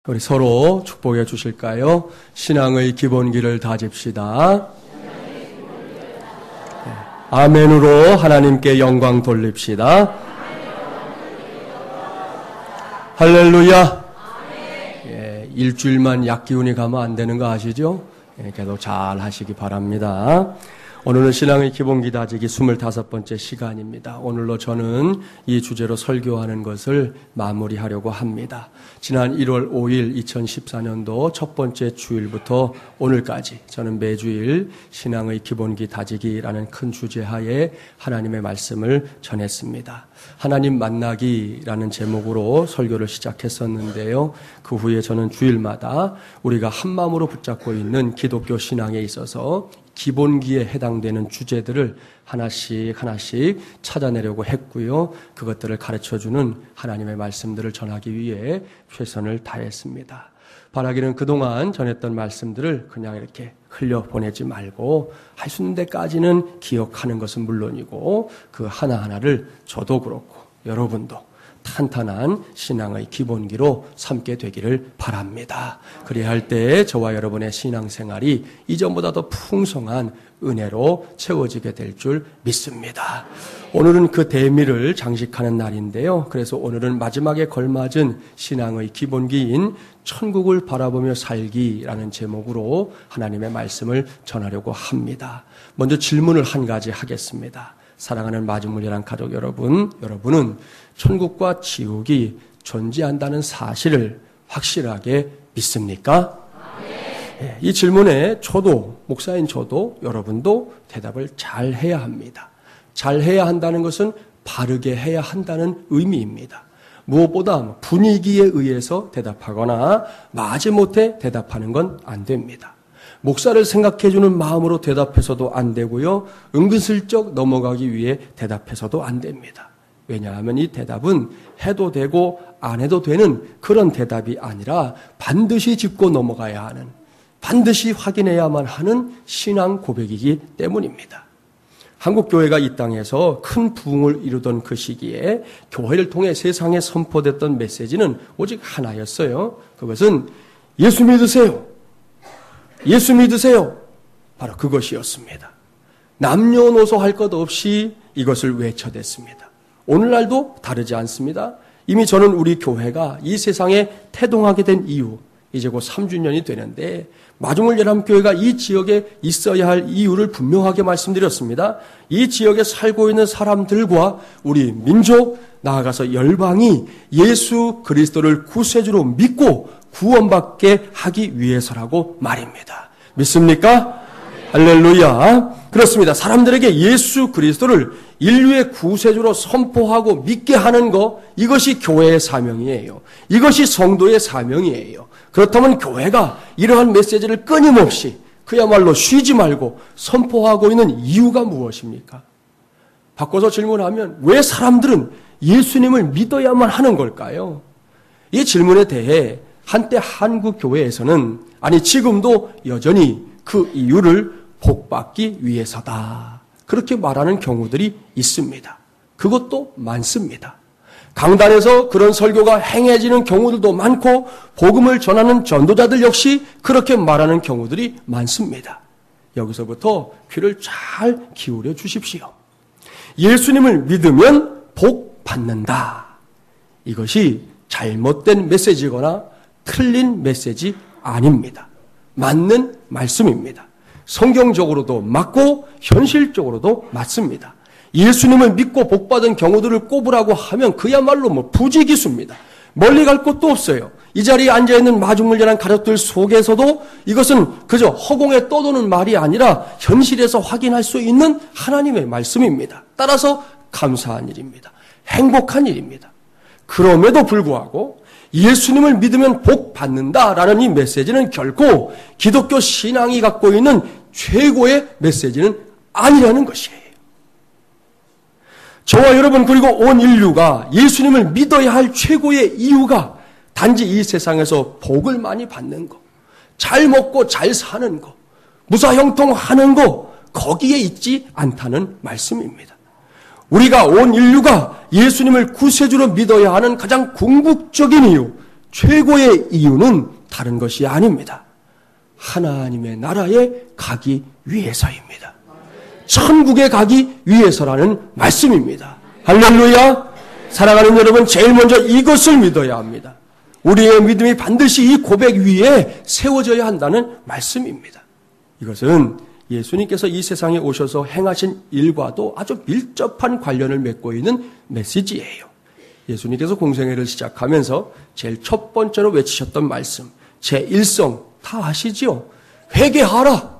우리 서로 축복해 주실까요? 신앙의 기본기를 다집시다. 아멘으로 하나님께 영광 돌립시다. 할렐루야. 일주일만 약기운이 가면 안 되는 거 아시죠? 그래도 잘 하시기 바랍니다. 오늘은 신앙의 기본기 다지기 25번째 시간입니다. 오늘로 저는 이 주제로 설교하는 것을 마무리하려고 합니다. 지난 1월 5일 2014년도 첫 번째 주일부터 오늘까지 저는 매주일 신앙의 기본기 다지기라는 큰 주제하에 하나님의 말씀을 전했습니다. 하나님 만나기라는 제목으로 설교를 시작했었는데요. 그 후에 저는 주일마다 우리가 한 마음으로 붙잡고 있는 기독교 신앙에 있어서 기본기에 해당되는 주제들을 하나씩 찾아내려고 했고요. 그것들을 가르쳐주는 하나님의 말씀들을 전하기 위해 최선을 다했습니다. 바라기는 그동안 전했던 말씀들을 그냥 이렇게 흘려보내지 말고 할 수 있는 데까지는 기억하는 것은 물론이고 그 하나하나를 저도 그렇고 여러분도 탄탄한 신앙의 기본기로 삼게 되기를 바랍니다. 그래야 할 때 저와 여러분의 신앙생활이 이전보다 더 풍성한 은혜로 채워지게 될 줄 믿습니다. 오늘은 그 대미를 장식하는 날인데요. 그래서 오늘은 마지막에 걸맞은 신앙의 기본기인 천국을 바라보며 살기라는 제목으로 하나님의 말씀을 전하려고 합니다. 먼저 질문을 한 가지 하겠습니다. 사랑하는 마중물이란 가족 여러분은 천국과 지옥이 존재한다는 사실을 확실하게 믿습니까? 네, 이 질문에 저도, 목사인 저도, 여러분도 대답을 잘 해야 합니다. 잘 해야 한다는 것은 바르게 해야 한다는 의미입니다. 무엇보다 분위기에 의해서 대답하거나 마지못해 대답하는 건 안 됩니다. 목사를 생각해주는 마음으로 대답해서도 안 되고요. 은근슬쩍 넘어가기 위해 대답해서도 안 됩니다. 왜냐하면 이 대답은 해도 되고 안 해도 되는 그런 대답이 아니라 반드시 짚고 넘어가야 하는, 반드시 확인해야만 하는 신앙 고백이기 때문입니다. 한국교회가 이 땅에서 큰 부흥을 이루던 그 시기에 교회를 통해 세상에 선포됐던 메시지는 오직 하나였어요. 그것은 예수 믿으세요. 예수 믿으세요. 바로 그것이었습니다. 남녀노소 할 것 없이 이것을 외쳐댔습니다. 오늘날도 다르지 않습니다. 이미 저는 우리 교회가 이 세상에 태동하게 된 이유, 이제 곧 3주년이 되는데 마중물 열람교회가 이 지역에 있어야 할 이유를 분명하게 말씀드렸습니다. 이 지역에 살고 있는 사람들과 우리 민족, 나아가서 열방이 예수 그리스도를 구세주로 믿고 구원받게 하기 위해서라고 말입니다. 믿습니까? 할렐루야. 그렇습니다. 사람들에게 예수 그리스도를 인류의 구세주로 선포하고 믿게 하는 것, 이것이 교회의 사명이에요. 이것이 성도의 사명이에요. 그렇다면 교회가 이러한 메시지를 끊임없이 그야말로 쉬지 말고 선포하고 있는 이유가 무엇입니까? 바꿔서 질문하면 왜 사람들은 예수님을 믿어야만 하는 걸까요? 이 질문에 대해 한때 한국 교회에서는, 아니 지금도 여전히 그 이유를 복받기 위해서다, 그렇게 말하는 경우들이 있습니다. 그것도 많습니다. 강단에서 그런 설교가 행해지는 경우들도 많고 복음을 전하는 전도자들 역시 그렇게 말하는 경우들이 많습니다. 여기서부터 귀를 잘 기울여 주십시오. 예수님을 믿으면 복 받는다. 이것이 잘못된 메시지거나 틀린 메시지 아닙니다. 맞는 말씀입니다. 성경적으로도 맞고 현실적으로도 맞습니다. 예수님을 믿고 복받은 경우들을 꼽으라고 하면 그야말로 부지기수입니다. 멀리 갈 곳도 없어요. 이 자리에 앉아있는 마중물이라는 가족들 속에서도 이것은 그저 허공에 떠도는 말이 아니라 현실에서 확인할 수 있는 하나님의 말씀입니다. 따라서 감사한 일입니다. 행복한 일입니다. 그럼에도 불구하고 예수님을 믿으면 복 받는다라는 이 메시지는 결코 기독교 신앙이 갖고 있는 최고의 메시지는 아니라는 것이에요. 저와 여러분 그리고 온 인류가 예수님을 믿어야 할 최고의 이유가 단지 이 세상에서 복을 많이 받는 것, 잘 먹고 잘 사는 것, 무사형통하는 것, 거기에 있지 않다는 말씀입니다. 우리가 온 인류가 예수님을 구세주로 믿어야 하는 가장 궁극적인 이유, 최고의 이유는 다른 것이 아닙니다. 하나님의 나라에 가기 위해서입니다. 천국에 가기 위해서라는 말씀입니다. 할렐루야! 사랑하는 여러분, 제일 먼저 이것을 믿어야 합니다. 우리의 믿음이 반드시 이 고백 위에 세워져야 한다는 말씀입니다. 이것은 예수님께서 이 세상에 오셔서 행하신 일과도 아주 밀접한 관련을 맺고 있는 메시지예요. 예수님께서 공생애를 시작하면서 제일 첫 번째로 외치셨던 말씀, 제1성 다 아시죠? 회개하라!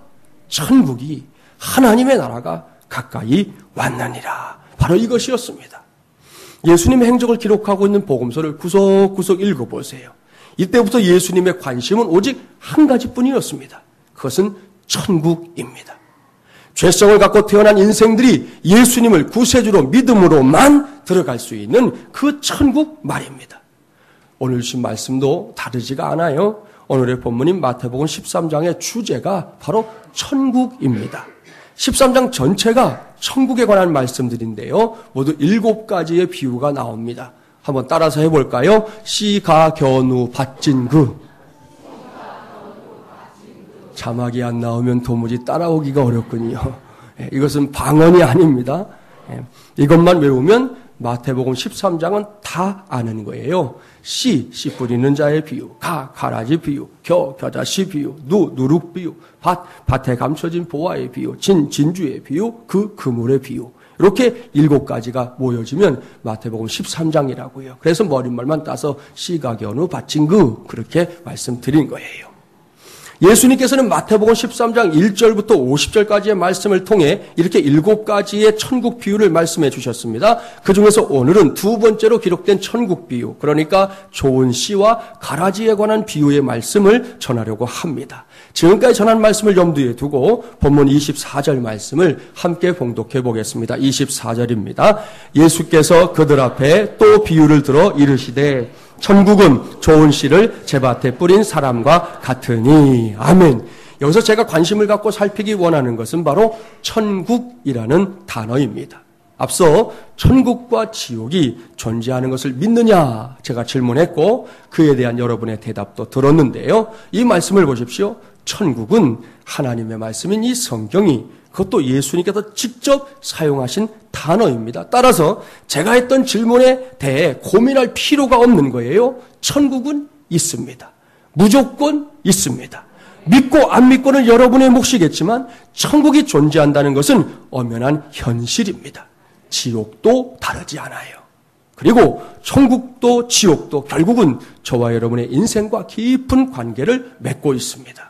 천국이, 하나님의 나라가 가까이 왔느니라. 바로 이것이었습니다. 예수님의 행적을 기록하고 있는 복음서를 구석구석 읽어보세요. 이때부터 예수님의 관심은 오직 한 가지뿐이었습니다. 그것은 천국입니다. 죄성을 갖고 태어난 인생들이 예수님을 구세주로 믿음으로만 들어갈 수 있는 그 천국 말입니다. 오늘 주신 말씀도 다르지가 않아요. 오늘의 본문인 마태복음 13장의 주제가 바로 천국입니다. 13장 전체가 천국에 관한 말씀들인데요. 모두 7가지의 비유가 나옵니다. 한번 따라서 해볼까요? 시가 견우 밭진그. 자막이 안 나오면 도무지 따라오기가 어렵군요. 이것은 방언이 아닙니다. 이것만 외우면 마태복음 13장은 다 아는 거예요. 씨 뿌리는 자의 비유, 가라지 비유, 겨자씨 비유, 누룩 비유, 밭에 감춰진 보화의 비유, 진주의 비유, 그물의 비유. 이렇게 7가지가 모여지면 마태복음 13장이라고요. 그래서 머릿말만 따서 씨가 견우 밭진그 그렇게 말씀드린 거예요. 예수님께서는 마태복음 13장 1절부터 50절까지의 말씀을 통해 이렇게 7가지의 천국 비유를 말씀해 주셨습니다. 그중에서 오늘은 두 번째로 기록된 천국 비유, 그러니까 좋은 씨와 가라지에 관한 비유의 말씀을 전하려고 합니다. 지금까지 전한 말씀을 염두에 두고 본문 24절 말씀을 함께 봉독해 보겠습니다. 24절입니다. 예수께서 그들 앞에 또 비유를 들어 이르시되 천국은 좋은 씨를 제 밭에 뿌린 사람과 같으니. 아멘. 여기서 제가 관심을 갖고 살피기 원하는 것은 바로 천국이라는 단어입니다. 앞서 천국과 지옥이 존재하는 것을 믿느냐 제가 질문했고 그에 대한 여러분의 대답도 들었는데요. 이 말씀을 보십시오. 천국은 하나님의 말씀인 이 성경이 그것도 예수님께서 직접 사용하신 단어입니다. 따라서 제가 했던 질문에 대해 고민할 필요가 없는 거예요. 천국은 있습니다. 무조건 있습니다. 믿고 안 믿고는 여러분의 몫이겠지만 천국이 존재한다는 것은 엄연한 현실입니다. 지옥도 다르지 않아요. 그리고 천국도 지옥도 결국은 저와 여러분의 인생과 깊은 관계를 맺고 있습니다.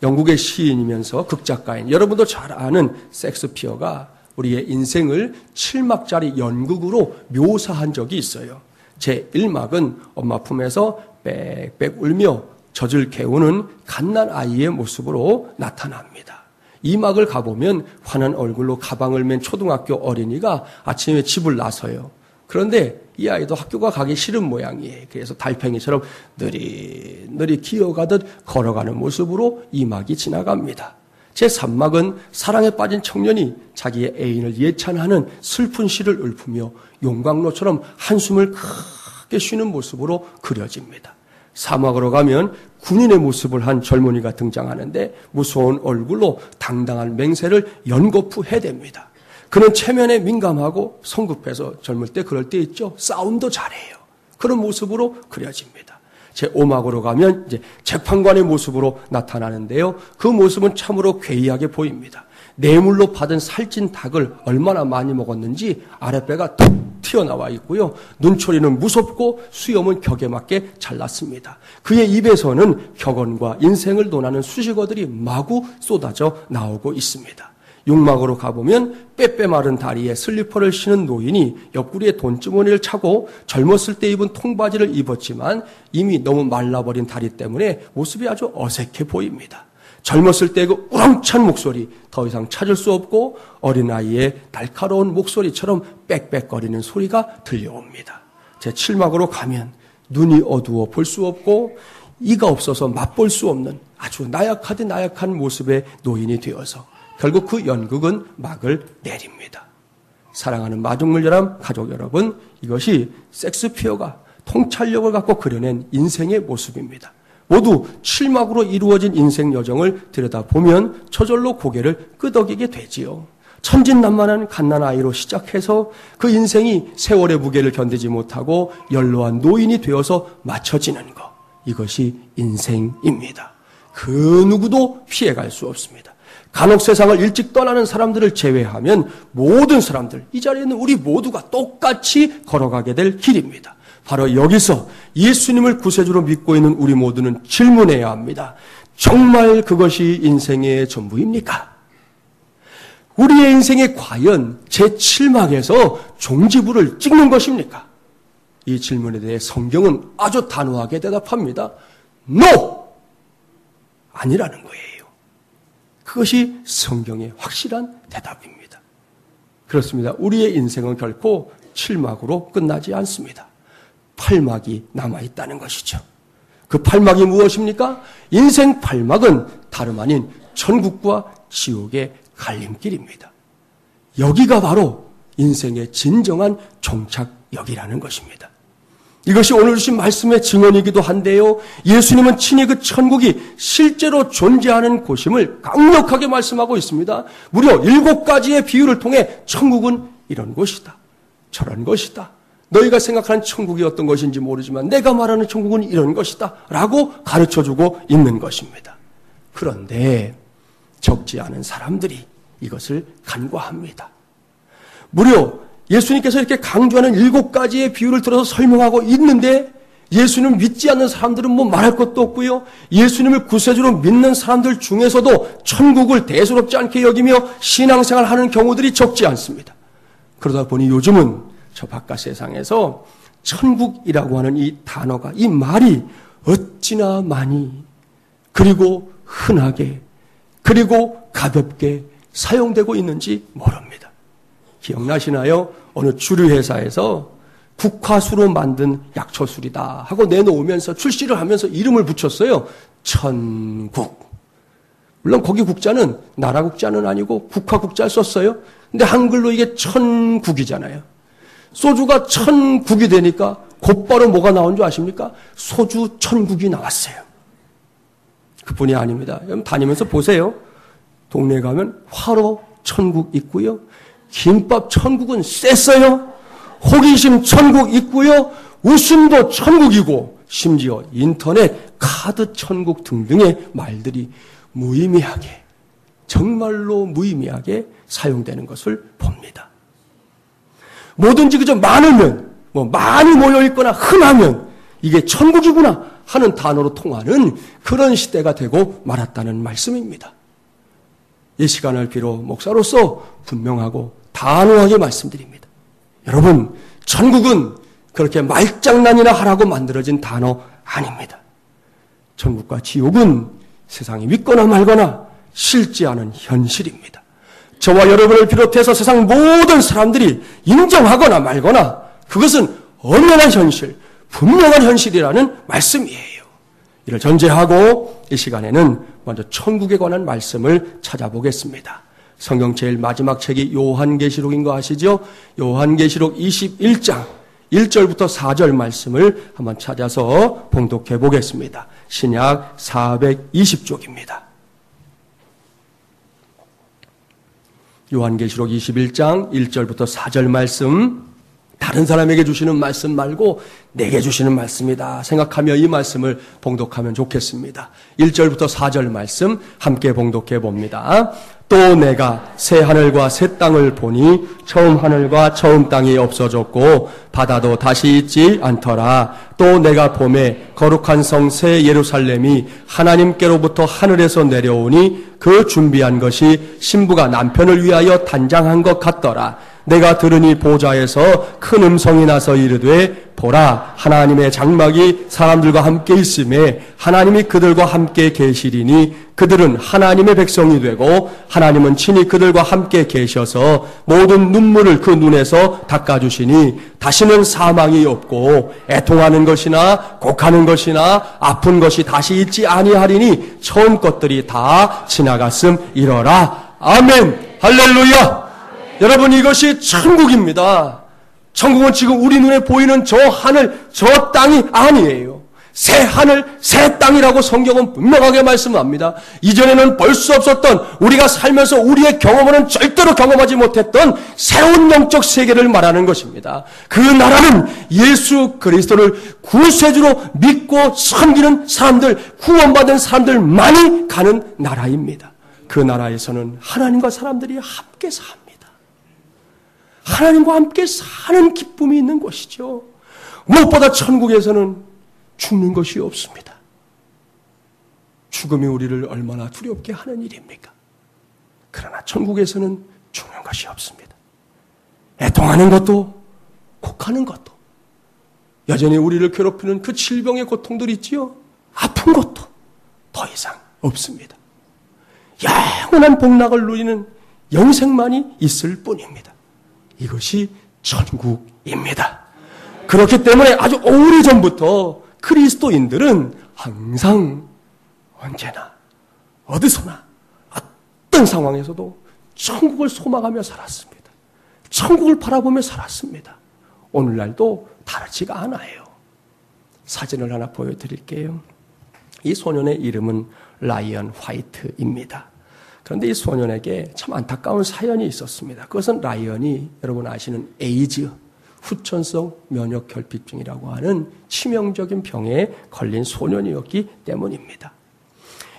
영국의 시인이면서 극작가인 여러분도 잘 아는 섹스피어가 우리의 인생을 7막짜리 연극으로 묘사한 적이 있어요. 제1막은 엄마 품에서 빽빽 울며 젖을 개우는 갓난 아이의 모습으로 나타납니다. 2막을 가보면 환한 얼굴로 가방을 맨 초등학교 어린이가 아침에 집을 나서요. 그런데 이 아이도 학교가 가기 싫은 모양이에요. 그래서 달팽이처럼 느릿느릿 기어가듯 걸어가는 모습으로 2막이 지나갑니다. 제3막은 사랑에 빠진 청년이 자기의 애인을 예찬하는 슬픈 시를 읊으며 용광로처럼 한숨을 크게 쉬는 모습으로 그려집니다. 4막으로 가면 군인의 모습을 한 젊은이가 등장하는데 무서운 얼굴로 당당한 맹세를 연거푸 해댑니다. 그는 체면에 민감하고 성급해서 젊을 때 그럴 때 있죠. 싸움도 잘해요. 그런 모습으로 그려집니다. 제5막으로 가면 이제 재판관의 모습으로 나타나는데요. 그 모습은 참으로 괴이하게 보입니다. 뇌물로 받은 살찐 닭을 얼마나 많이 먹었는지 아랫배가 툭 튀어나와 있고요. 눈초리는 무섭고 수염은 격에 맞게 잘랐습니다. 그의 입에서는 격언과 인생을 논하는 수식어들이 마구 쏟아져 나오고 있습니다. 6막으로 가보면 빼빼 마른 다리에 슬리퍼를 신은 노인이 옆구리에 돈주머니를 차고 젊었을 때 입은 통바지를 입었지만 이미 너무 말라버린 다리 때문에 모습이 아주 어색해 보입니다. 젊었을 때 그 우렁찬 목소리 더 이상 찾을 수 없고 어린아이의 날카로운 목소리처럼 빽빽거리는 소리가 들려옵니다. 제7막으로 가면 눈이 어두워 볼 수 없고 이가 없어서 맛볼 수 없는 아주 나약하디 나약한 모습의 노인이 되어서 결국 그 연극은 막을 내립니다. 사랑하는 마중물여람 가족 여러분, 이것이 섹스피어가 통찰력을 갖고 그려낸 인생의 모습입니다. 모두 7막으로 이루어진 인생 여정을 들여다보면 저절로 고개를 끄덕이게 되지요. 천진난만한 갓난아이로 시작해서 그 인생이 세월의 무게를 견디지 못하고 연로한 노인이 되어서 맞춰지는 것. 이것이 인생입니다. 그 누구도 피해갈 수 없습니다. 간혹 세상을 일찍 떠나는 사람들을 제외하면 모든 사람들, 이 자리에 있는 우리 모두가 똑같이 걸어가게 될 길입니다. 바로 여기서 예수님을 구세주로 믿고 있는 우리 모두는 질문해야 합니다. 정말 그것이 인생의 전부입니까? 우리의 인생에 과연 제7막에서 종지부를 찍는 것입니까? 이 질문에 대해 성경은 아주 단호하게 대답합니다. No! 아니라는 거예요. 그것이 성경의 확실한 대답입니다. 그렇습니다. 우리의 인생은 결코 7막으로 끝나지 않습니다. 8막이 남아있다는 것이죠. 그 8막이 무엇입니까? 인생 8막은 다름 아닌 천국과 지옥의 갈림길입니다. 여기가 바로 인생의 진정한 종착역이라는 것입니다. 이것이 오늘 주신 말씀의 증언이기도 한데요. 예수님은 친히 그 천국이 실제로 존재하는 곳임을 강력하게 말씀하고 있습니다. 무려 7가지의 비유를 통해 천국은 이런 곳이다. 저런 것이다. 너희가 생각하는 천국이 어떤 것인지 모르지만 내가 말하는 천국은 이런 것이다. 라고 가르쳐주고 있는 것입니다. 그런데 적지 않은 사람들이 이것을 간과합니다. 무려 예수님께서 이렇게 강조하는 7가지의 비유를 들어서 설명하고 있는데 예수님을 믿지 않는 사람들은 뭐 말할 것도 없고요. 예수님을 구세주로 믿는 사람들 중에서도 천국을 대수롭지 않게 여기며 신앙생활하는 경우들이 적지 않습니다. 그러다 보니 요즘은 저 바깥 세상에서 천국이라고 하는 이 단어가, 이 말이 어찌나 많이 그리고 흔하게 그리고 가볍게 사용되고 있는지 모릅니다. 기억나시나요? 어느 주류회사에서 국화수로 만든 약초술이다 하고 내놓으면서 출시를 하면서 이름을 붙였어요. 천국. 물론 거기 국자는 나라 국자는 아니고 국화 국자를 썼어요. 근데 한글로 이게 천국이잖아요. 소주가 천국이 되니까 곧바로 뭐가 나온 줄 아십니까? 소주 천국이 나왔어요. 그뿐이 아닙니다. 여러분 다니면서 보세요. 동네 가면 화로 천국 있고요. 김밥 천국은 셌어요. 호기심 천국 있고요. 웃음도 천국이고 심지어 인터넷 카드 천국 등등의 말들이 무의미하게, 정말로 무의미하게 사용되는 것을 봅니다. 뭐든지 그저 많으면, 많이 모여있거나 흔하면 이게 천국이구나 하는 단어로 통하는 그런 시대가 되고 말았다는 말씀입니다. 이 시간을 빌어 목사로서 분명하고 단호하게 말씀드립니다. 여러분, 천국은 그렇게 말장난이나 하라고 만들어진 단어 아닙니다. 천국과 지옥은 세상이 믿거나 말거나 싫지 않은 현실입니다. 저와 여러분을 비롯해서 세상 모든 사람들이 인정하거나 말거나 그것은 엄연한 현실, 분명한 현실이라는 말씀이에요. 이를 전제하고 이 시간에는 먼저 천국에 관한 말씀을 찾아보겠습니다. 성경 제일 마지막 책이 요한계시록인 거 아시죠? 요한계시록 21장 1절부터 4절 말씀을 한번 찾아서 봉독해 보겠습니다. 신약 420쪽입니다. 요한계시록 21장 1절부터 4절 말씀, 다른 사람에게 주시는 말씀 말고 내게 주시는 말씀이다 생각하며 이 말씀을 봉독하면 좋겠습니다. 1절부터 4절 말씀 함께 봉독해 봅니다. 또 내가 새 하늘과 새 땅을 보니 처음 하늘과 처음 땅이 없어졌고 바다도 다시 있지 않더라. 또 내가 보매 거룩한 성 새 예루살렘이 하나님께로부터 하늘에서 내려오니 그 준비한 것이 신부가 남편을 위하여 단장한 것 같더라. 내가 들으니 보좌에서 큰 음성이 나서 이르되 보라 하나님의 장막이 사람들과 함께 있음에 하나님이 그들과 함께 계시리니 그들은 하나님의 백성이 되고 하나님은 친히 그들과 함께 계셔서 모든 눈물을 그 눈에서 닦아주시니 다시는 사망이 없고 애통하는 것이나 곡하는 것이나 아픈 것이 다시 있지 아니하리니 처음 것들이 다 지나갔음 이러라. 아멘. 할렐루야. 여러분 이것이 천국입니다. 천국은 지금 우리 눈에 보이는 저 하늘, 저 땅이 아니에요. 새 하늘, 새 땅이라고 성경은 분명하게 말씀합니다. 이전에는 볼 수 없었던, 우리가 살면서 우리의 경험으로는 절대로 경험하지 못했던 새로운 영적 세계를 말하는 것입니다. 그 나라는 예수 그리스도를 구세주로 믿고 섬기는 사람들, 구원받은 사람들만이 가는 나라입니다. 그 나라에서는 하나님과 사람들이 함께 삽니다. 하나님과 함께 사는 기쁨이 있는 것이죠. 무엇보다 천국에서는 죽는 것이 없습니다. 죽음이 우리를 얼마나 두렵게 하는 일입니까? 그러나 천국에서는 죽는 것이 없습니다. 애통하는 것도, 곡하는 것도, 여전히 우리를 괴롭히는 그 질병의 고통들이 있지요. 아픈 것도 더 이상 없습니다. 영원한 복락을 누리는 영생만이 있을 뿐입니다. 이것이 천국입니다. 그렇기 때문에 아주 오래전부터 그리스도인들은 항상 언제나 어디서나 어떤 상황에서도 천국을 소망하며 살았습니다. 천국을 바라보며 살았습니다. 오늘날도 다르지가 않아요. 사진을 하나 보여드릴게요. 이 소년의 이름은 라이언 화이트입니다. 그런데 이 소년에게 참 안타까운 사연이 있었습니다. 그것은 라이언이 여러분 아시는 에이즈, 후천성 면역결핍증이라고 하는 치명적인 병에 걸린 소년이었기 때문입니다.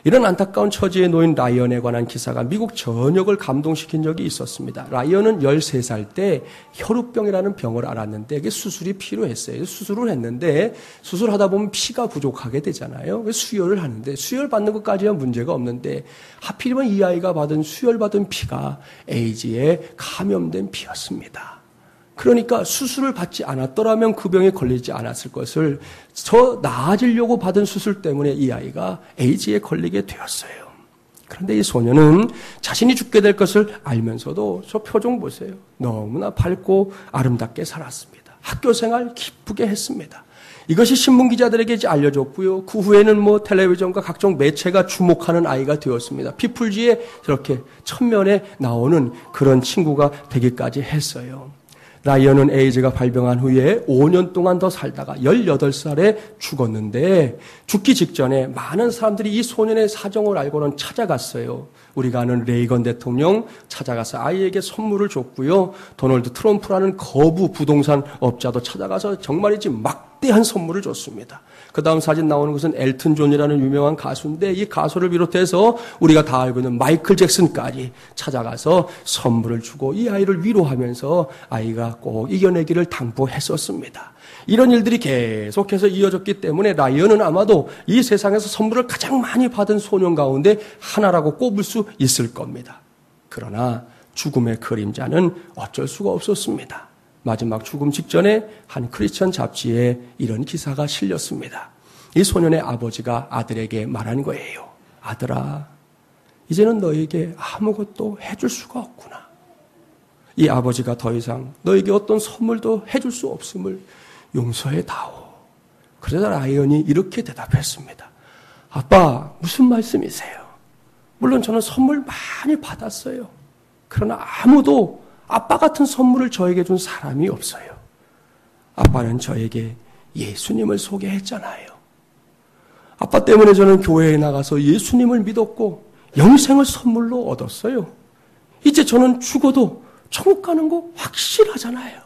이런 안타까운 처지에 놓인 라이언에 관한 기사가 미국 전역을 감동시킨 적이 있었습니다. 라이언은 13살 때 혈우병이라는 병을 앓았는데 이게 수술이 필요했어요. 수술을 했는데 수술하다 보면 피가 부족하게 되잖아요. 수혈을 하는데 수혈 받는 것까지는 문제가 없는데 하필이면 이 아이가 받은 수혈받은 피가 에이즈에 감염된 피였습니다. 그러니까 수술을 받지 않았더라면 그 병에 걸리지 않았을 것을 더 나아지려고 받은 수술 때문에 이 아이가 에이즈에 걸리게 되었어요. 그런데 이 소년은 자신이 죽게 될 것을 알면서도 저 표정 보세요. 너무나 밝고 아름답게 살았습니다. 학교 생활 기쁘게 했습니다. 이것이 신문기자들에게 이제 알려졌고요. 그 후에는 텔레비전과 각종 매체가 주목하는 아이가 되었습니다. 피플지에 저렇게 천면에 나오는 그런 친구가 되기까지 했어요. 라이언은 에이즈가 발병한 후에 5년 동안 더 살다가 18살에 죽었는데 죽기 직전에 많은 사람들이 이 소년의 사정을 알고는 찾아갔어요. 우리가 아는 레이건 대통령 찾아가서 아이에게 선물을 줬고요. 도널드 트럼프라는 거부 부동산 업자도 찾아가서 정말이지 막대한 선물을 줬습니다. 그 다음 사진 나오는 것은 엘튼 존이라는 유명한 가수인데 이 가수를 비롯해서 우리가 다 알고 있는 마이클 잭슨까지 찾아가서 선물을 주고 이 아이를 위로하면서 아이가 꼭 이겨내기를 당부했었습니다. 이런 일들이 계속해서 이어졌기 때문에 라이언은 아마도 이 세상에서 선물을 가장 많이 받은 소년 가운데 하나라고 꼽을 수 있을 겁니다. 그러나 죽음의 그림자는 어쩔 수가 없었습니다. 마지막 죽음 직전에 한 크리스천 잡지에 이런 기사가 실렸습니다. 이 소년의 아버지가 아들에게 말한 거예요. 아들아, 이제는 너에게 아무것도 해줄 수가 없구나. 이 아버지가 더 이상 너에게 어떤 선물도 해줄 수 없음을 용서해 다오. 그러자 라이언이 이렇게 대답했습니다. 아빠, 무슨 말씀이세요? 물론 저는 선물 많이 받았어요. 그러나 아무도 아빠 같은 선물을 저에게 준 사람이 없어요. 아빠는 저에게 예수님을 소개했잖아요. 아빠 때문에 저는 교회에 나가서 예수님을 믿었고 영생을 선물로 얻었어요. 이제 저는 죽어도 천국 가는 거 확실하잖아요.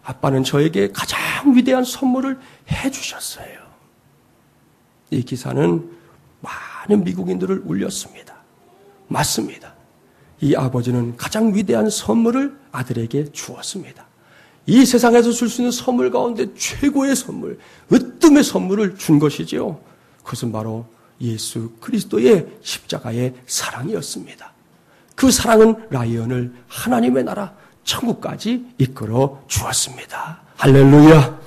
아빠는 저에게 가장 위대한 선물을 해주셨어요. 이 기사는 많은 미국인들을 울렸습니다. 맞습니다. 이 아버지는 가장 위대한 선물을 아들에게 주었습니다. 이 세상에서 줄 수 있는 선물 가운데 최고의 선물, 으뜸의 선물을 준 것이지요. 그것은 바로 예수 그리스도의 십자가의 사랑이었습니다. 그 사랑은 라이언을 하나님의 나라 천국까지 이끌어 주었습니다. 할렐루야.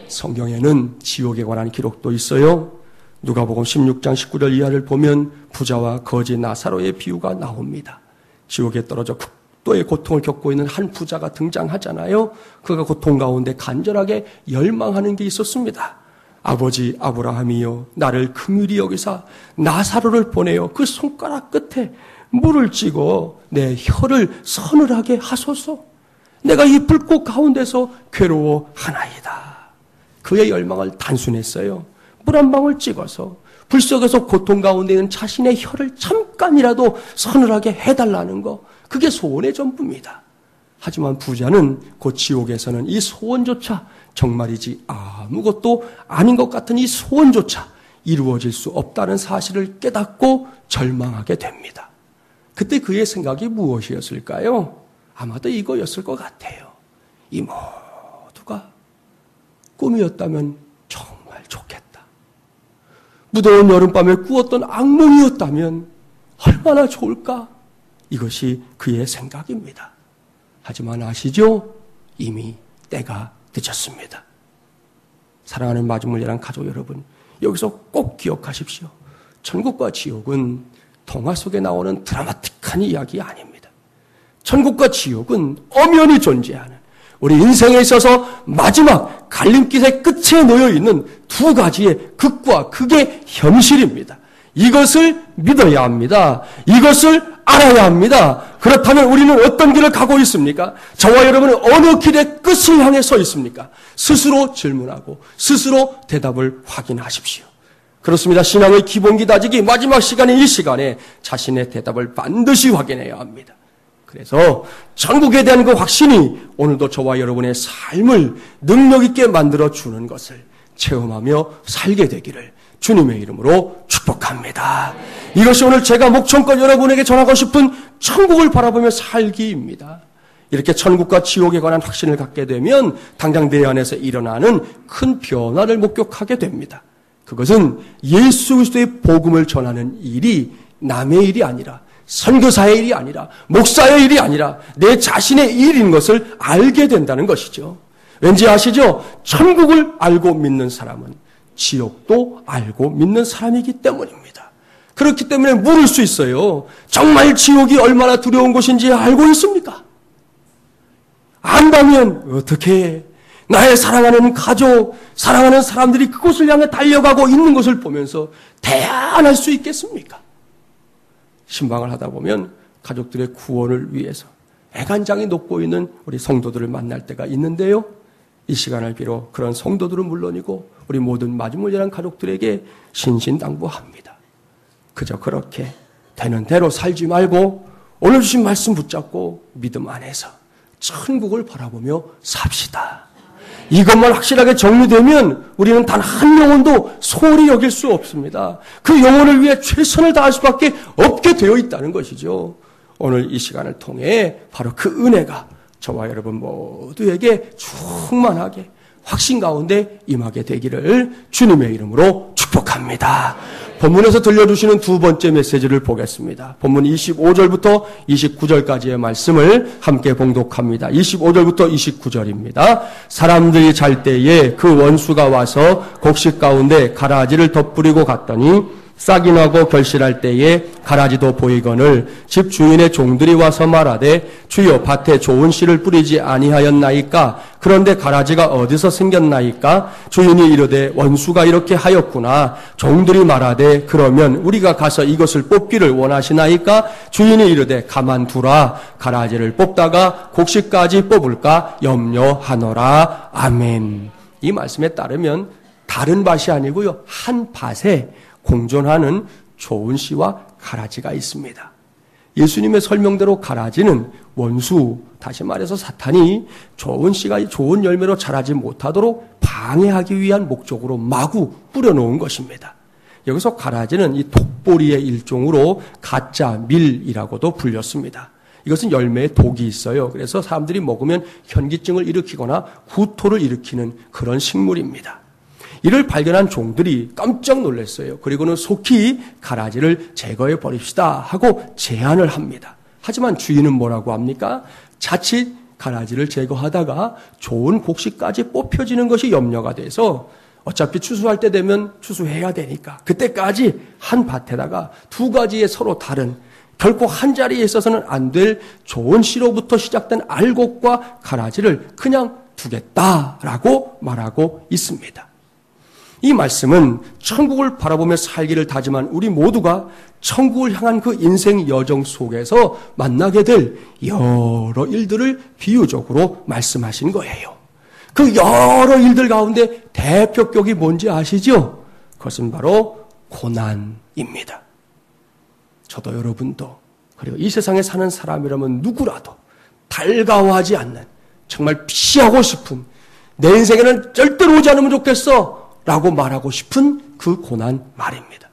성경에는 지옥에 관한 기록도 있어요. 누가복음 16장 19절 이하를 보면 부자와 거지 나사로의 비유가 나옵니다. 지옥에 떨어져 극도의 고통을 겪고 있는 한 부자가 등장하잖아요. 그가 고통 가운데 간절하게 열망하는 게 있었습니다. 아버지 아브라함이여, 나를 긍휼히 여기사 나사로를 보내어 그 손가락 끝에 물을 찍어 내 혀를 서늘하게 하소서. 내가 이 불꽃 가운데서 괴로워하나이다. 그의 열망을 단순했어요. 물 한 방울 찍어서 불 속에서 고통 가운데 있는 자신의 혀를 잠깐이라도 서늘하게 해달라는 거, 그게 소원의 전부입니다. 하지만 부자는 곧 지옥에서는 이 소원조차 정말이지 아무것도 아닌 것 같은 이 소원조차 이루어질 수 없다는 사실을 깨닫고 절망하게 됩니다. 그때 그의 생각이 무엇이었을까요? 아마도 이거였을 것 같아요. 이 모두가 꿈이었다면 정말 좋겠다. 무더운 여름밤에 꾸었던 악몽이었다면 얼마나 좋을까? 이것이 그의 생각입니다. 하지만 아시죠? 이미 때가 늦었습니다. 사랑하는 마중물이란 가족 여러분, 여기서 꼭 기억하십시오. 천국과 지옥은 동화 속에 나오는 드라마틱한 이야기 아닙니다. 천국과 지옥은 엄연히 존재하는, 우리 인생에 있어서 마지막 갈림길의 끝에 놓여 있는 두 가지의 극과 극의 현실입니다. 이것을 믿어야 합니다. 이것을 알아야 합니다. 그렇다면 우리는 어떤 길을 가고 있습니까? 저와 여러분은 어느 길의 끝을 향해 서 있습니까? 스스로 질문하고 스스로 대답을 확인하십시오. 그렇습니다. 신앙의 기본기 다지기 마지막 시간인 이 시간에 자신의 대답을 반드시 확인해야 합니다. 그래서 천국에 대한 그 확신이 오늘도 저와 여러분의 삶을 능력 있게 만들어주는 것을 체험하며 살게 되기를 주님의 이름으로 축복합니다. 이것이 오늘 제가 목청껏 여러분에게 전하고 싶은 천국을 바라보며 살기입니다. 이렇게 천국과 지옥에 관한 확신을 갖게 되면 당장 내 안에서 일어나는 큰 변화를 목격하게 됩니다. 그것은 예수 그리스도의 복음을 전하는 일이 남의 일이 아니라, 선교사의 일이 아니라, 목사의 일이 아니라 내 자신의 일인 것을 알게 된다는 것이죠. 왠지 아시죠? 천국을 알고 믿는 사람은 지옥도 알고 믿는 사람이기 때문입니다. 그렇기 때문에 물을 수 있어요. 정말 지옥이 얼마나 두려운 곳인지 알고 있습니까? 안다면 어떻게 해? 나의 사랑하는 가족, 사랑하는 사람들이 그곳을 향해 달려가고 있는 것을 보면서 대안할 수 있겠습니까? 신방을 하다 보면 가족들의 구원을 위해서 애간장이 녹고 있는 우리 성도들을 만날 때가 있는데요. 이 시간을 비롯 그런 성도들은 물론이고 우리 모든 마중물이라는 가족들에게 신신당부합니다. 그저 그렇게 되는 대로 살지 말고 오늘 주신 말씀 붙잡고 믿음 안에서 천국을 바라보며 삽시다. 이것만 확실하게 정리되면 우리는 단 한 영혼도 소홀히 여길 수 없습니다. 그 영혼을 위해 최선을 다할 수밖에 없게 되어 있다는 것이죠. 오늘 이 시간을 통해 바로 그 은혜가 저와 여러분 모두에게 충만하게 확신 가운데 임하게 되기를 주님의 이름으로 축복합니다. 본문에서 들려주시는 두 번째 메시지를 보겠습니다. 본문 25절부터 29절까지의 말씀을 함께 봉독합니다. 25절부터 29절입니다. 사람들이 잘 때에 그 원수가 와서 곡식 가운데 가라지를 덧뿌리고 갔더니 싹이 나고 결실할 때에 가라지도 보이거늘 집 주인의 종들이 와서 말하되 주여 밭에 좋은 씨를 뿌리지 아니하였나이까? 그런데 가라지가 어디서 생겼나이까? 주인이 이르되 원수가 이렇게 하였구나. 종들이 말하되 그러면 우리가 가서 이것을 뽑기를 원하시나이까? 주인이 이르되 가만두라. 가라지를 뽑다가 곡식까지 뽑을까 염려하노라. 아멘. 이 말씀에 따르면 다른 밭이 아니고요, 한 밭에 공존하는 좋은 씨와 가라지가 있습니다. 예수님의 설명대로 가라지는 원수, 다시 말해서 사탄이 좋은 씨가 좋은 열매로 자라지 못하도록 방해하기 위한 목적으로 마구 뿌려놓은 것입니다. 여기서 가라지는 이 독보리의 일종으로 가짜 밀이라고도 불렸습니다. 이것은 열매에 독이 있어요. 그래서 사람들이 먹으면 현기증을 일으키거나 구토를 일으키는 그런 식물입니다. 이를 발견한 종들이 깜짝 놀랐어요. 그리고는 속히 가라지를 제거해 버립시다 하고 제안을 합니다. 하지만 주인은 뭐라고 합니까? 자칫 가라지를 제거하다가 좋은 곡식까지 뽑혀지는 것이 염려가 돼서 어차피 추수할 때 되면 추수해야 되니까 그때까지 한 밭에다가 두 가지의 서로 다른, 결코 한 자리에 있어서는 안 될 좋은 씨로부터 시작된 알곡과 가라지를 그냥 두겠다라고 말하고 있습니다. 이 말씀은 천국을 바라보며 살기를 다짐한 우리 모두가 천국을 향한 그 인생 여정 속에서 만나게 될 여러 일들을 비유적으로 말씀하신 거예요. 그 여러 일들 가운데 대표격이 뭔지 아시죠? 그것은 바로 고난입니다. 저도 여러분도 그리고 이 세상에 사는 사람이라면 누구라도 달가워하지 않는 정말 피하고 싶은 내 인생에는 절대로 오지 않으면 좋겠어 라고 말하고 싶은 그 고난 말입니다.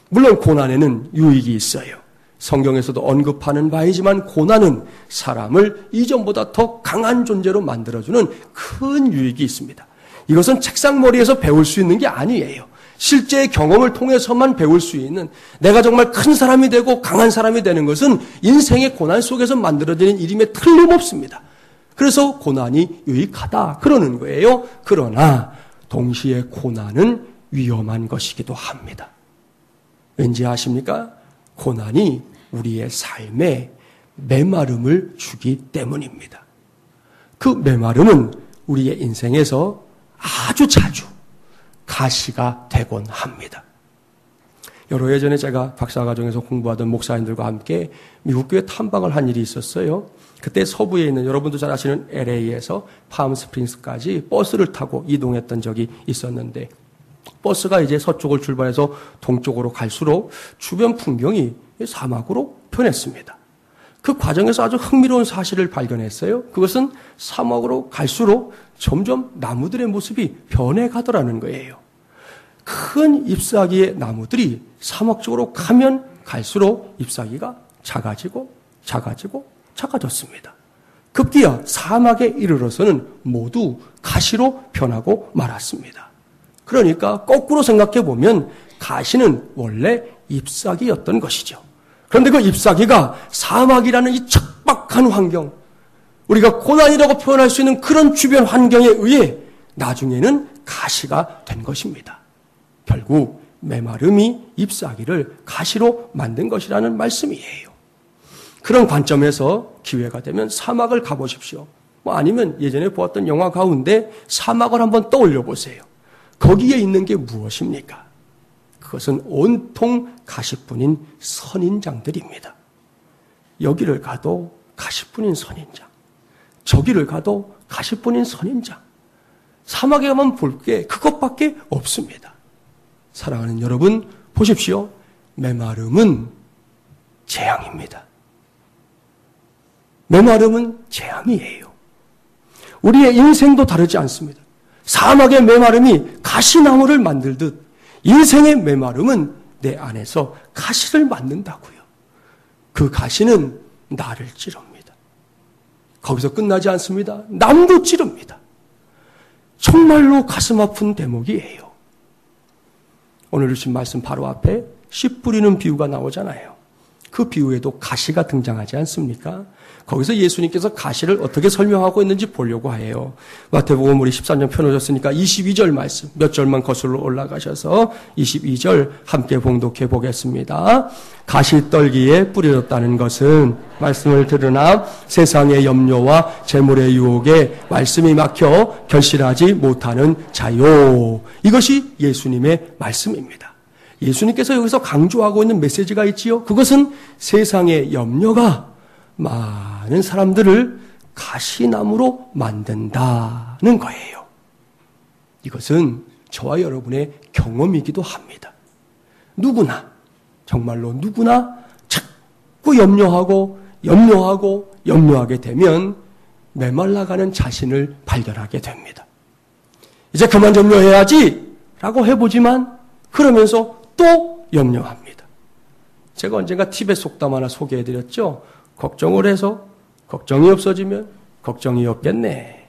물론 고난에는 유익이 있어요. 성경에서도 언급하는 바이지만 고난은 사람을 이전보다 더 강한 존재로 만들어주는 큰 유익이 있습니다. 이것은 책상머리에서 배울 수 있는 게 아니에요. 실제의 경험을 통해서만 배울 수 있는, 내가 정말 큰 사람이 되고 강한 사람이 되는 것은 인생의 고난 속에서 만들어지는 일임에 틀림없습니다. 그래서 고난이 유익하다 그러는 거예요. 그러나 동시에 고난은 위험한 것이기도 합니다. 왠지 아십니까? 고난이 우리의 삶에 메마름을 주기 때문입니다. 그 메마름은 우리의 인생에서 아주 자주 가시가 되곤 합니다. 여러 해 전에 제가 박사과정에서 공부하던 목사님들과 함께 미국 교회 탐방을 한 일이 있었어요. 그때 서부에 있는 여러분도 잘 아시는 LA에서 팜스프링스까지 버스를 타고 이동했던 적이 있었는데, 버스가 이제 서쪽을 출발해서 동쪽으로 갈수록 주변 풍경이 사막으로 변했습니다. 그 과정에서 아주 흥미로운 사실을 발견했어요. 그것은 사막으로 갈수록 점점 나무들의 모습이 변해가더라는 거예요. 큰 잎사귀의 나무들이 사막 쪽으로 가면 갈수록 잎사귀가 작아지고 작아졌습니다. 급기야 사막에 이르러서는 모두 가시로 변하고 말았습니다. 그러니까 거꾸로 생각해 보면 가시는 원래 잎사귀였던 것이죠. 그런데 그 잎사귀가 사막이라는 이 척박한 환경, 우리가 고난이라고 표현할 수 있는 그런 주변 환경에 의해 나중에는 가시가 된 것입니다. 결국 메마름이 잎사귀를 가시로 만든 것이라는 말씀이에요. 그런 관점에서 기회가 되면 사막을 가보십시오. 아니면 예전에 보았던 영화 가운데 사막을 한번 떠올려 보세요. 거기에 있는 게 무엇입니까? 그것은 온통 가시뿐인 선인장들입니다. 여기를 가도 가시뿐인 선인장, 저기를 가도 가시뿐인 선인장. 사막에 가면 볼 게 그것밖에 없습니다. 사랑하는 여러분, 보십시오. 메마름은 재앙입니다. 메마름은 재앙이에요. 우리의 인생도 다르지 않습니다. 사막의 메마름이 가시나무를 만들듯 인생의 메마름은 내 안에서 가시를 만든다고요. 그 가시는 나를 찌릅니다. 거기서 끝나지 않습니다. 남도 찌릅니다. 정말로 가슴 아픈 대목이에요. 오늘 주신 말씀 바로 앞에 씨 뿌리는 비유가 나오잖아요. 그 비유에도 가시가 등장하지 않습니까? 거기서 예수님께서 가시를 어떻게 설명하고 있는지 보려고 해요. 마태복음 우리 13년 펴놓으셨으니까 22절 말씀 몇 절만 거슬러 올라가셔서 22절 함께 봉독해 보겠습니다. 가시떨기에 뿌려졌다는 것은 말씀을 들으나 세상의 염려와 재물의 유혹에 말씀이 막혀 결실하지 못하는 자요. 이것이 예수님의 말씀입니다. 예수님께서 여기서 강조하고 있는 메시지가 있지요. 그것은 세상의 염려가 많은 사람들을 가시나무로 만든다는 거예요. 이것은 저와 여러분의 경험이기도 합니다. 누구나, 정말로 누구나 자꾸 염려하게 되면 메말라가는 자신을 발견하게 됩니다. 이제 그만 염려해야지 라고 해보지만 그러면서 또 염려합니다. 제가 언젠가 티벳 속담 하나 소개해드렸죠. 걱정을 해서 걱정이 없어지면 걱정이 없겠네.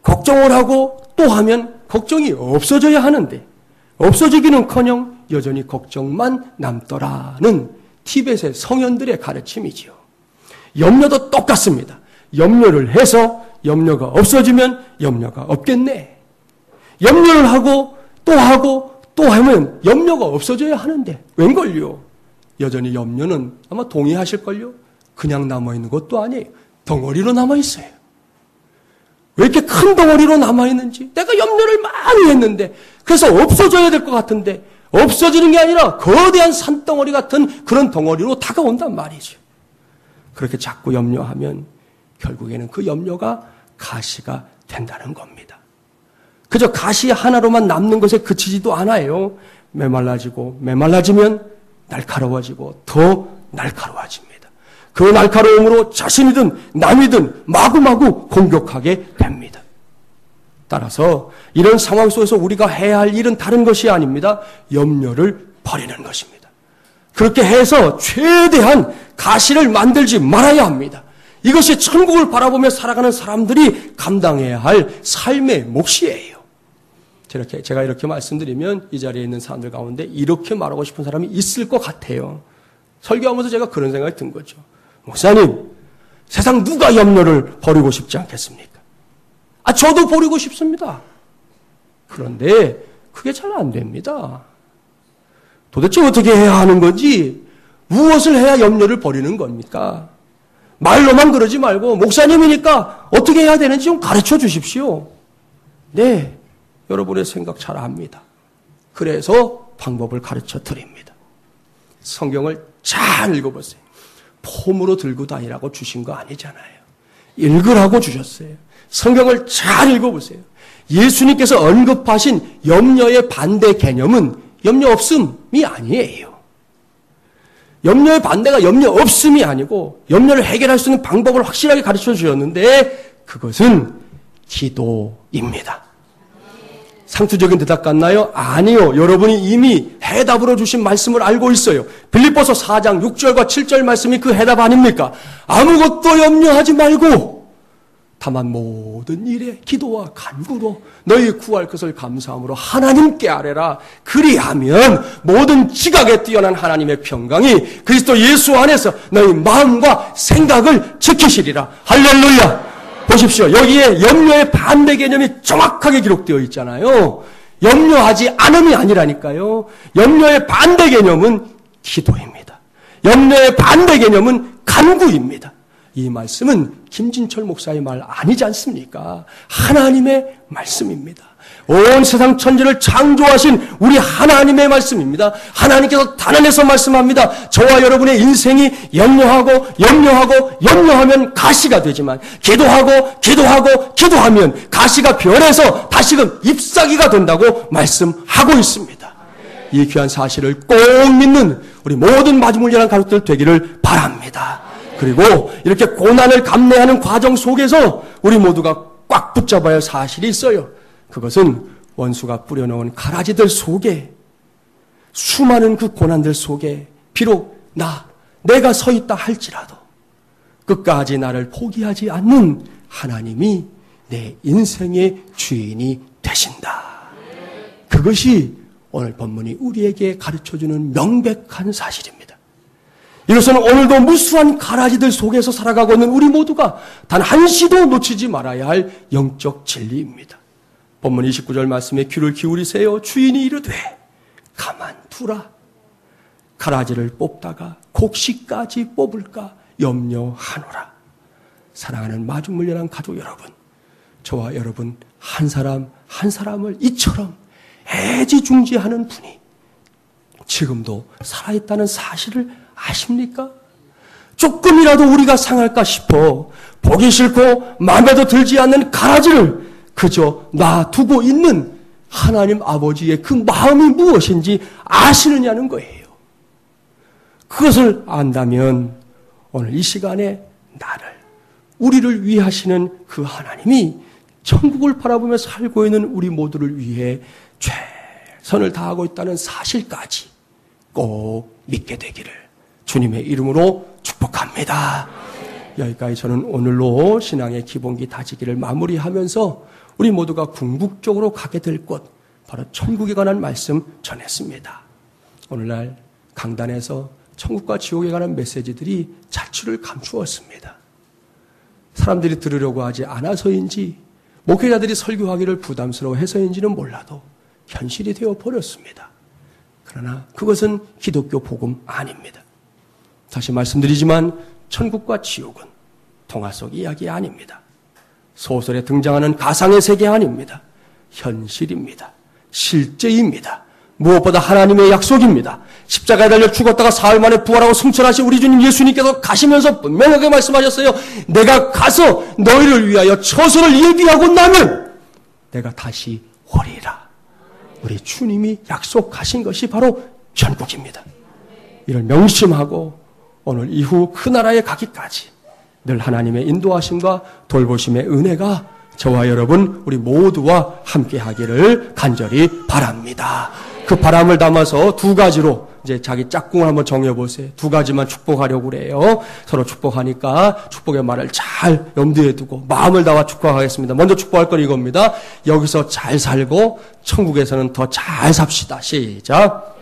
걱정을 하고 또 하면 걱정이 없어져야 하는데 없어지기는커녕 여전히 걱정만 남더라는 티벳의 성현들의 가르침이지요. 염려도 똑같습니다. 염려를 해서 염려가 없어지면 염려가 없겠네. 염려를 하고 또 하면 염려가 없어져야 하는데 웬걸요? 여전히 염려는 아마 동의하실걸요? 그냥 남아있는 것도 아니에요. 덩어리로 남아있어요. 왜 이렇게 큰 덩어리로 남아있는지, 내가 염려를 많이 했는데, 그래서 없어져야 될 것 같은데, 없어지는 게 아니라 거대한 산덩어리 같은 그런 덩어리로 다가온단 말이죠. 그렇게 자꾸 염려하면 결국에는 그 염려가 가시가 된다는 겁니다. 그저 가시 하나로만 남는 것에 그치지도 않아요. 메말라지면 날카로워지고 더 날카로워집니다. 그 날카로움으로 자신이든 남이든 마구마구 공격하게 됩니다. 따라서 이런 상황 속에서 우리가 해야 할 일은 다른 것이 아닙니다. 염려를 버리는 것입니다. 그렇게 해서 최대한 가시를 만들지 말아야 합니다. 이것이 천국을 바라보며 살아가는 사람들이 감당해야 할 삶의 몫이에요. 제가 이렇게 말씀드리면 이 자리에 있는 사람들 가운데 이렇게 말하고 싶은 사람이 있을 것 같아요. 설교하면서 제가 그런 생각이 든 거죠. 목사님, 세상 누가 염려를 버리고 싶지 않겠습니까? 저도 버리고 싶습니다. 그런데 그게 잘 안 됩니다. 도대체 어떻게 해야 하는 건지, 무엇을 해야 염려를 버리는 겁니까? 말로만 그러지 말고 목사님이니까 어떻게 해야 되는지 좀 가르쳐 주십시오. 네, 여러분의 생각 잘 압니다. 그래서 방법을 가르쳐 드립니다. 성경을 잘 읽어보세요. 폼으로 들고 다니라고 주신 거 아니잖아요. 읽으라고 주셨어요. 성경을 잘 읽어보세요. 예수님께서 언급하신 염려의 반대 개념은 염려 없음이 아니에요. 염려의 반대가 염려 없음이 아니고 염려를 해결할 수 있는 방법을 확실하게 가르쳐 주셨는데 그것은 기도입니다. 상투적인 대답 같나요? 아니요. 여러분이 이미 해답으로 주신 말씀을 알고 있어요. 빌립보서 4장 6절과 7절 말씀이 그 해답 아닙니까? 아무것도 염려하지 말고 다만 모든 일에 기도와 간구로 너희 구할 것을 감사함으로 하나님께 아뢰라. 그리하면 모든 지각에 뛰어난 하나님의 평강이 그리스도 예수 안에서 너희 마음과 생각을 지키시리라. 할렐루야. 보십시오. 여기에 염려의 반대 개념이 정확하게 기록되어 있잖아요. 염려하지 않음이 아니라니까요. 염려의 반대 개념은 기도입니다. 염려의 반대 개념은 간구입니다. 이 말씀은 김진철 목사의 말 아니지 않습니까? 하나님의 말씀입니다. 온 세상 천지를 창조하신 우리 하나님의 말씀입니다. 하나님께서 단언해서 말씀합니다. 저와 여러분의 인생이 염려하면 가시가 되지만 기도하면 가시가 변해서 다시금 잎사귀가 된다고 말씀하고 있습니다. 이 귀한 사실을 꼭 믿는 우리 모든 마지못이라는 가족들 되기를 바랍니다. 그리고 이렇게 고난을 감내하는 과정 속에서 우리 모두가 꽉 붙잡아야 할 사실이 있어요. 그것은 원수가 뿌려놓은 가라지들 속에, 수많은 그 고난들 속에 비록 내가 서 있다 할지라도 끝까지 나를 포기하지 않는 하나님이 내 인생의 주인이 되신다. 그것이 오늘 본문이 우리에게 가르쳐주는 명백한 사실입니다. 이것은 오늘도 무수한 가라지들 속에서 살아가고 있는 우리 모두가 단 한시도 놓치지 말아야 할 영적 진리입니다. 본문 29절 말씀에 귀를 기울이세요. 주인이 이르되 가만두라. 가라지를 뽑다가 곡식까지 뽑을까 염려하노라. 사랑하는 마중물려난 가족 여러분, 저와 여러분 한 사람 한 사람을 이처럼 애지중지하는 분이 지금도 살아있다는 사실을 아십니까? 조금이라도 우리가 상할까 싶어 보기 싫고 마음에도 들지 않는 가라지를 그저 놔두고 있는 하나님 아버지의 그 마음이 무엇인지 아시느냐는 거예요. 그것을 안다면 오늘 이 시간에 우리를 위해 하시는 그 하나님이 천국을 바라보며 살고 있는 우리 모두를 위해 최선을 다하고 있다는 사실까지 꼭 믿게 되기를 주님의 이름으로 축복합니다. 여기까지 저는 오늘로 신앙의 기본기 다지기를 마무리하면서 우리 모두가 궁극적으로 가게 될 곳, 바로 천국에 관한 말씀 전했습니다. 오늘날 강단에서 천국과 지옥에 관한 메시지들이 자취를 감추었습니다. 사람들이 들으려고 하지 않아서인지 목회자들이 설교하기를 부담스러워해서인지는 몰라도 현실이 되어 버렸습니다. 그러나 그것은 기독교 복음 아닙니다. 다시 말씀드리지만 천국과 지옥은 동화 속 이야기 아닙니다. 소설에 등장하는 가상의 세계 아닙니다. 현실입니다. 실제입니다. 무엇보다 하나님의 약속입니다. 십자가에 달려 죽었다가 사흘 만에 부활하고 승천하신 우리 주님 예수님께서 가시면서 분명하게 말씀하셨어요. 내가 가서 너희를 위하여 처소를 예비하고 나면 내가 다시 오리라. 우리 주님이 약속하신 것이 바로 천국입니다. 이를 명심하고 오늘 이후 그 나라에 가기까지 늘 하나님의 인도하심과 돌보심의 은혜가 저와 여러분 우리 모두와 함께 하기를 간절히 바랍니다. 그 바람을 담아서 두 가지로 이제 자기 짝꿍을 한번 정해보세요. 두 가지만 축복하려고 그래요. 서로 축복하니까 축복의 말을 잘 염두에 두고 마음을 다와 축복하겠습니다. 먼저 축복할 건 이겁니다. 여기서 잘 살고 천국에서는 더 잘 삽시다. 시작.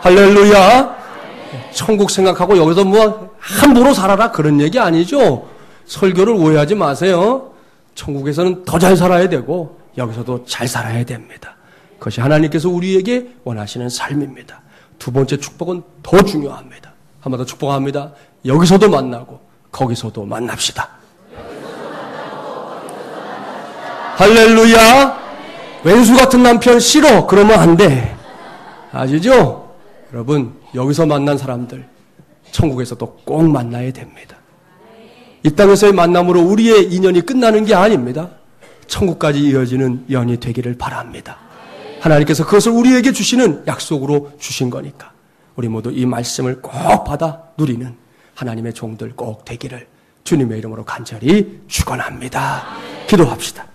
할렐루야. 천국 생각하고 여기서 뭐 함부로 살아라 그런 얘기 아니죠. 설교를 오해하지 마세요. 천국에서는 더 잘 살아야 되고 여기서도 잘 살아야 됩니다. 그것이 하나님께서 우리에게 원하시는 삶입니다. 두 번째 축복은 더 중요합니다. 한 번 더 축복합니다. 여기서도 만나고 거기서도 만납시다. 할렐루야. 왼수 같은 남편 싫어 그러면 안 돼. 아시죠? 여러분 여기서 만난 사람들 천국에서도 꼭 만나야 됩니다. 이 땅에서의 만남으로 우리의 인연이 끝나는 게 아닙니다. 천국까지 이어지는 연이 되기를 바랍니다. 하나님께서 그것을 우리에게 주시는 약속으로 주신 거니까 우리 모두 이 말씀을 꼭 받아 누리는 하나님의 종들 꼭 되기를 주님의 이름으로 간절히 축원합니다. 기도합시다.